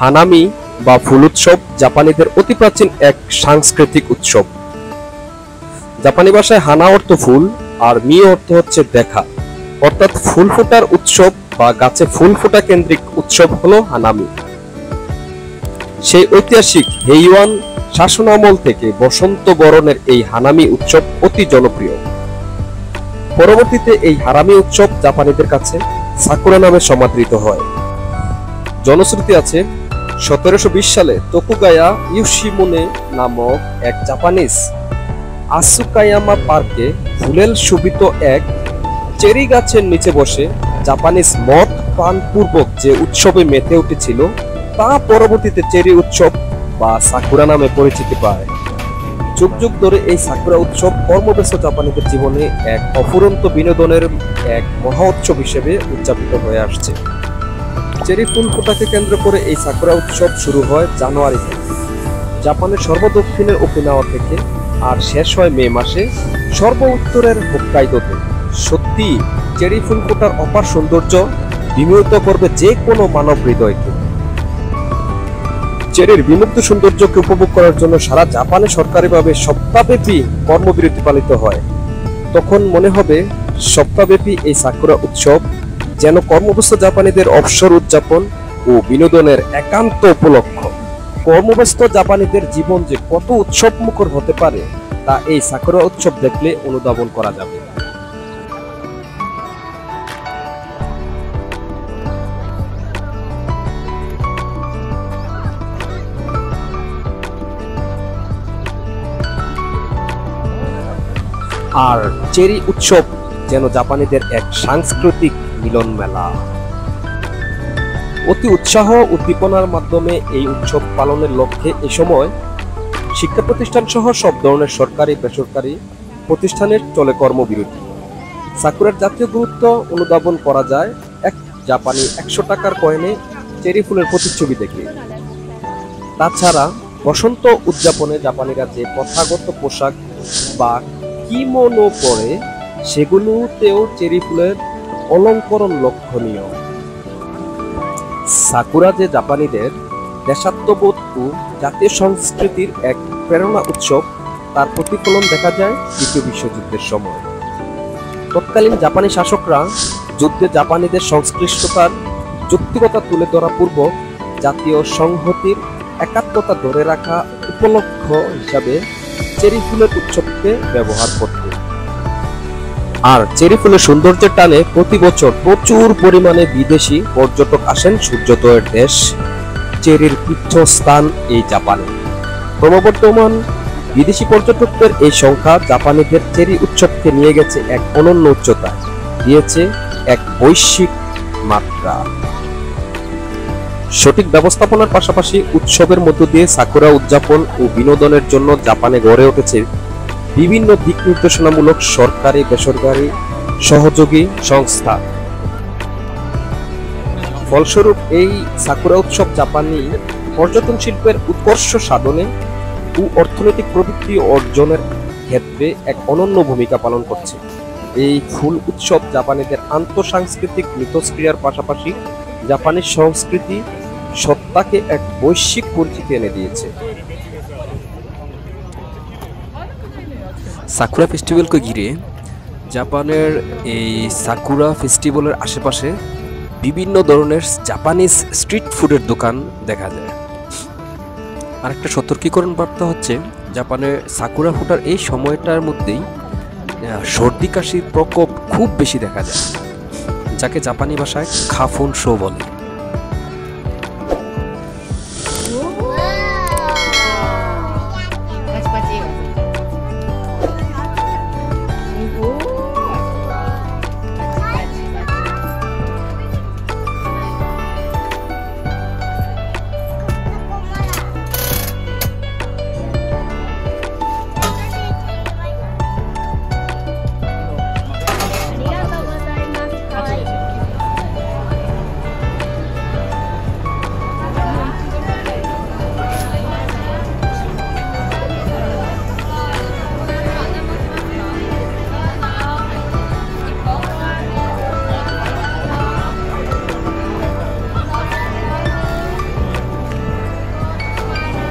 Hanami বা ফুল উৎসব জাপানিদের অতি প্রাচীন এক সাংস্কৃতিক উৎসব। জাপানি ভাষায় হানা অর্থ ফুল আর মি অর্থ হচ্ছে দেখা, অর্থাৎ ফুল ফোটার উৎসব বা গাছে ফুল ফোটা কেন্দ্রিক উৎসব হলো হানামি। সেই ঐতিহাসিক হেইওয়ান শাসনামল থেকে বসন্ত বরণের এই হানামি উৎসব অতি জনপ্রিয়। পরবর্তীতে এই হানামি উৎসব জাপানিদের কাছে সাকুরা নামে সমাদৃত হয়। জনশ্রুতি আছে 1720 সালে তোকুগায়া ইয়োশিমুনে নামক এক জাপানিজ আসুকায়ামা পার্কে ফুলেল শোভিত এক চেরি গাছের নিচে বসে জাপানিজ মদ পান পূর্বক যে উৎসবে মেতে উঠেছিল তা পরবর্তীতে চেরি উৎসব বা সাকুরা নামে পরিচিতি পায়। যুগ যুগ ধরে এই সাকুরা উৎসব কর্মব্যস্ত জাপানিদের জীবনে এক অফুরন্ত বিনোদনের এক মহা উৎসব হিসেবে উদযাপিত হয়ে আসছে। চেরি ফুল ফোটাকে কেন্দ্র করে এই সাকুরা উৎসব শুরু হয় জানুয়ারিতে জাপানের সর্বদক্ষিণের ওকিনাওয়া থেকে আর শেষ হয় মে মাসে সর্ব উত্তরের হোক্কাইদোতে। সত্যি চেরি ফুল ফোটার অপার সৌন্দর্য বিমোহিত করবে যে কোনো মানব হৃদয়কে। চেরির বিমুগ্ধ সৌন্দর্যকে উপভোগ করার জন্য সারা জাপানে সরকারিভাবে সপ্তাহব্যাপী কর্মবিরতি পালিত হয়। তখন মনে হবে সপ্তাহব্যাপী এই সাকুরা উৎসব যেন কর্মব্যস্ত জাপানিদের অবসর উদযাপন ও বিনোদনের একান্ত উপলক্ষ। কর্মব্যস্ত জাপানিদের জীবন যে কত উৎসবমুখর হতে পারে তা এই সাকুরা উৎসব দেখলে অনুধাবন করা যাবে। আর চেরি উৎসব যেন জাপানিদের এক সাংস্কৃতিক মিলন মেলা। অতি উৎসাহ উদ্দীপনার মাধ্যমে এই উৎসব পালনের লক্ষ্যে এ সময় শিক্ষা প্রতিষ্ঠান সহ সব ধরনের সরকারি বেসরকারি প্রতিষ্ঠানের চলে কর্মবিরতি। সাকুরার জাতীয় গুরুত্ব অনুধাবন করা যায় এক জাপানি 100 টাকার কয়েনে চেরি ফুলের প্রতিচ্ছবি দেখে। তাছাড়া বসন্ত উদযাপনে জাপানিরা যে প্রথাগত পোশাক বা কিমোনো পরে সেগুলোতেও চেরি ফুলের অলঙ্করণ লক্ষণীয়। সাকুরা যে জাপানিদের দেশাত্মবোধ ও জাতীয় সংস্কৃতির এক প্রেরণা উৎসব তার প্রতিফলন দেখা যায় দ্বিতীয় বিশ্বযুদ্ধের সময়। তৎকালীন জাপানি শাসকরা যুদ্ধে জাপানিদের সংশ্লিষ্টতার যৌক্তিকতা তুলে ধরা পূর্বক জাতীয় সংহতির একাত্মতা ধরে রাখা উপলক্ষ হিসাবে চেরি ফুলের উৎসবকে ব্যবহার করত। আর চেরি ফুলের সৌন্দর্যের টানে প্রতি বছর প্রচুর পরিমাণে বিদেশি পর্যটক আসেন সূর্যোদয়ের দেশ চেরির পীঠস্থান এই জাপানে। ক্রমবর্ধমান বিদেশি পর্যটকদের এই সংখ্যা জাপানিদের চেরি উৎসবকে নিয়ে গেছে এক অনন্য উচ্চতায়, দিয়েছে এক বৈশ্বিক মাত্রা। সঠিক ব্যবস্থাপনার পাশাপাশি উৎসবের মধ্য দিয়ে সাকুরা উদযাপন ও বিনোদনের জন্য জাপানে গড়ে উঠেছে বিভিন্ন দিক নির্দেশনামূলক সরকারি বেসরকারি সহযোগী সংস্থা। ফলস্বরূপ এই সাকুরা উৎসব জাপানি পর্যটন শিল্পের উৎকর্ষ সাধনে ও অর্থনৈতিক প্রবৃদ্ধি অর্জনের ক্ষেত্রে এক অনন্য ভূমিকা পালন করছে। এই ফুল উৎসব জাপানিদের আন্তঃসাংস্কৃতিক মিথস্ক্রিয়ার পাশাপাশি জাপানি সংস্কৃতি সত্তাকে এক বৈশ্বিক পরিচিতি এনে দিয়েছে। সাকুরা ফেস্টিভ্যালকে ঘিরে জাপানের এই সাকুরা ফেস্টিভ্যালের আশেপাশে বিভিন্ন ধরনের জাপানিজ স্ট্রিট ফুডের দোকান দেখা যায়। আরেকটা সতর্কীকরণ বার্তা হচ্ছে জাপানের সাকুরা ফোটার এই সময়টার মধ্যেই সর্দি কাশির প্রকোপ খুব বেশি দেখা যায়, যাকে জাপানি ভাষায় খাফুন শো বলে।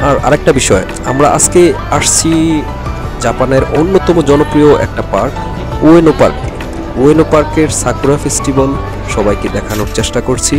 আর আরেকটা বিষয়, আমরা আজকে আসছি জাপানের অন্যতম জনপ্রিয় একটা পার্ক উয়েনো পার্কে। উয়েনো পার্কের সাকুরা ফেস্টিভ্যাল সবাইকে দেখানোর চেষ্টা করছি।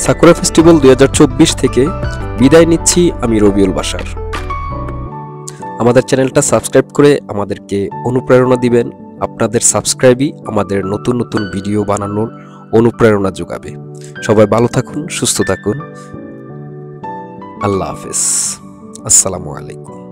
সাকুরা ফেস্টিভ্যাল 2024 থেকে বিদায় নিচ্ছি আমি রবিউল বাশার। আমাদের চ্যানেলটা সাবস্ক্রাইব করে আমাদেরকে অনুপ্রেরণা দিবেন। আপনাদের সাবস্ক্রাইবই আমাদের নতুন নতুন ভিডিও বানানোর অনুপ্রেরণা যোগাবে। সবাই ভালো থাকুন, সুস্থ থাকুন। আল্লাহ হাফেজ। আসসালামু আলাইকুম।